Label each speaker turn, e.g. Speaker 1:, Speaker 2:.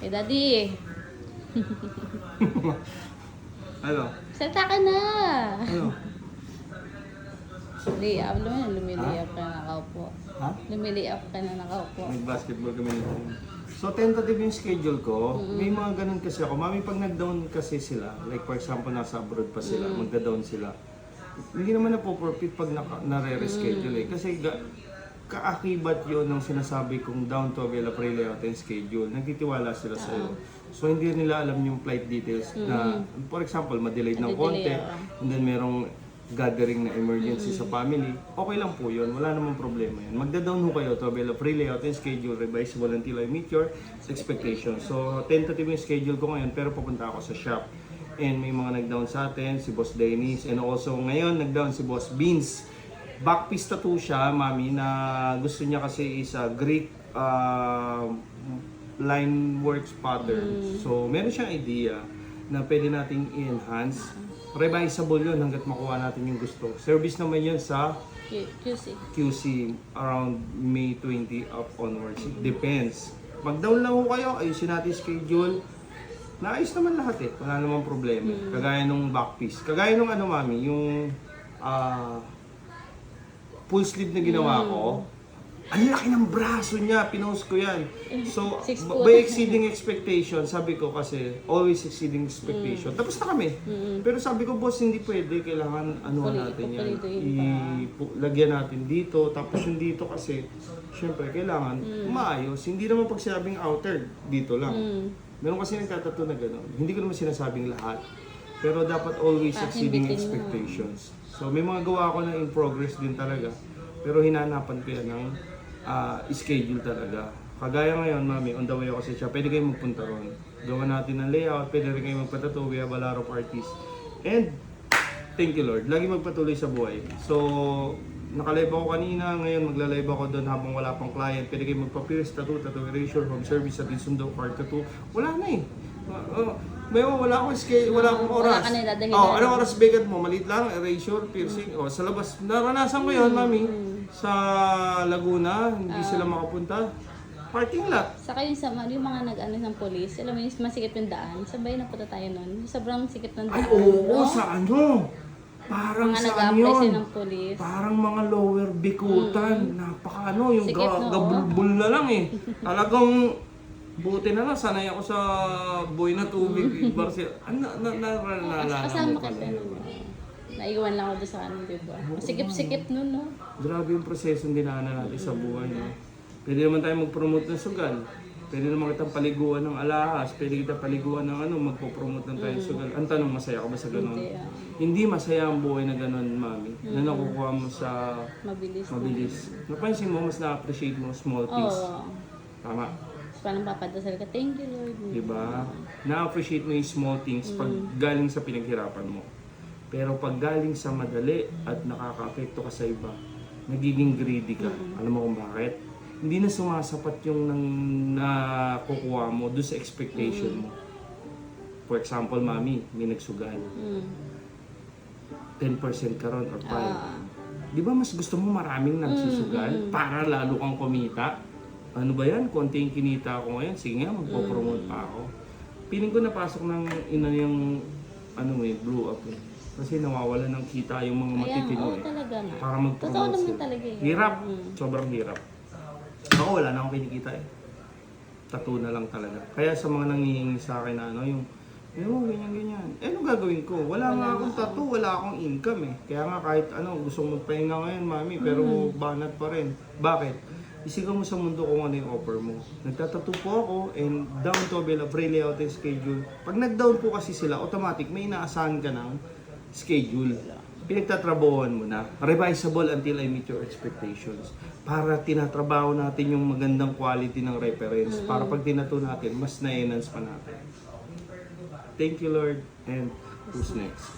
Speaker 1: Eh, Daddy.
Speaker 2: Ano?
Speaker 1: Salta ka na.
Speaker 2: Ano?
Speaker 1: Liap, lumiliap ka na nakaupo.
Speaker 2: Ha?
Speaker 1: Lumiliap ka na nakaupo.
Speaker 2: Nag-basketball kami nito. So, tentative yung schedule ko. May mga ganun kasi ako. Mami, pag nag-down kasi sila, like for example, nasa abroad pa sila, magda-down sila, hindi naman na po profit pag nare-reschedule eh. Kasi kaakibat yun ng sinasabi kong down to avail free layout and schedule. Nagtitiwala sila sa'yo. So, hindi nila alam yung flight details na, for example, ma-delayed ng konti, and then merong gathering na emergency sa family, okay lang po yun. Wala namang problema yun. Magda-down ho kayo to avail free layout and schedule, revisable until I meet your expectations. So, tentative yung schedule ko ngayon, pero pupunta ako sa shop. And may mga nag-down sa atin, si Boss Dennis, and also ngayon nag-down si Boss Beans. Backpiece tattoo siya, mami, na gusto niya kasi is a Greek line works pattern. So, meron siyang idea na pwede nating i-enhance. Revisable yun hanggat makuha natin yung gusto. Service naman yun sa QC around May 20 up onwards. It depends. Mag-down lang ho kayo, ayusin natin schedule. Naayos naman lahat eh. Wala namang problema. Kagaya nung backpiece. Kagaya nung ano mami, yung full sleeve na ginawa ko. Ang laki ng braso niya, pinost ko yan. So, by exceeding expectation, sabi ko kasi, always exceeding expectation. Tapos na kami. Pero sabi ko, boss, hindi pwede. Kailangan, natin yan. Lagyan natin dito. Tapos yung dito kasi, syempre, kailangan maayos. Hindi naman pag sinabing outer, dito lang. Meron kasi nagtatato na gano'n. Hindi ko naman sinasabing lahat. Pero dapat always exceeding expectations. So, may mga gawa ko na in progress din talaga. Pero hinanapan ko yan ng schedule talaga. Kagaya ngayon, mami, on the way ako sa shop, pwede kayo magpunta ron. Gawa natin ng layout, pwede rin kayo magpatato, we have a lot of artists. And, thank you Lord, lagi magpatuloy sa buhay. So, nakalive ako kanina, ngayon magla-live ako doon habang wala pang client. Pwede kayo magpa-pierce, tattoo, tattoo erasure, home service, at sundo, card tattoo. Wala na eh. Wala akong schedule, wala akong oras.
Speaker 1: Wala ka nila dahil
Speaker 2: Anong oras bigat mo? Maliit lang, erasure, piercing. Sa labas, naranasan ko yun, mami. Sa Laguna, hindi sila makapunta. Parking lot.
Speaker 1: Saka yung mga nag-ano ng police, alam mo yung masikip yung daan, sabay na punta tayo nun. Sobrang sikip ng daan.
Speaker 2: Ay, oo, sa ano? Parang
Speaker 1: mga
Speaker 2: saan
Speaker 1: nag-apply
Speaker 2: yun?
Speaker 1: sila ng police.
Speaker 2: Parang mga lower bikutan. Napaka yung
Speaker 1: Sikip, no?
Speaker 2: gabulbul na lang eh. Talagang buti na lang, sanay ako sa buhay na tubig. Naalala
Speaker 1: Kasama
Speaker 2: mo
Speaker 1: kasi
Speaker 2: pala.
Speaker 1: naiwan lang ako doon sa ano, di ba? Sikip-sikip nun, no?
Speaker 2: Grabe yung prosesong dinaanan natin sa buhay. No? Pwede naman tayo mag-promote ng sugal. Pwede naman kitang paliguan ng alahas. Pwede kitang paliguan ng magpo-promote ng tayo sugal. Ang tanong, masaya ka ba sa ganun? Hindi masaya ang buhay na ganun, mami. Na nakukuha mo sa mabilis. Napansin mo, mas na-appreciate mo small things. Tama.
Speaker 1: Parang papadasal ka, thank you Lord.
Speaker 2: Diba? Na-appreciate mo yung small things pag galing sa pinaghirapan mo. Pero pag galing sa madali at nakaka-apekto ka sa iba, nagiging greedy ka. Alam mo kung bakit? Hindi na sumasapat yung nakukuha mo doon sa expectation mo. For example, mami, may nagsugal. 10% ka ron or 5%. Di ba mas gusto mo maraming nagsusugal para lalo kang kumita? Ano ba yan? Konti yung kinita ako ngayon. Sige nga, magpo-promote pa ako. Piling ko napasok ng yung blew up eh. Kasi nawawala ng kita yung mga matitino eh.
Speaker 1: Talaga nga.
Speaker 2: Para
Speaker 1: Totoo
Speaker 2: mag-promote
Speaker 1: naman
Speaker 2: sila.
Speaker 1: talaga eh.
Speaker 2: Hirap. Sobrang hirap. Ako wala na akong kinikita eh. Tattoo na lang talaga. Kaya sa mga nangihingi sa akin na yung ganyan. Anong gagawin ko? Wala nga akong tattoo, wala akong income eh. Kaya nga kahit gusto kong magpahinga ngayon, mami, pero banat pa rin. Bakit? Isigaw mo sa mundo kung ano yung offer mo. Nagtatattoo po ako and down to avail of free layout and schedule. Pag nag-down po kasi sila, automatic may inaasahan ka ng schedule. Pinagtatrabahoan mo na. Revisable until I meet your expectations. Para tinatrabaho natin yung magandang quality ng reference. Para pag tinato natin, mas na-enhance pa natin. Thank you Lord. And who's next?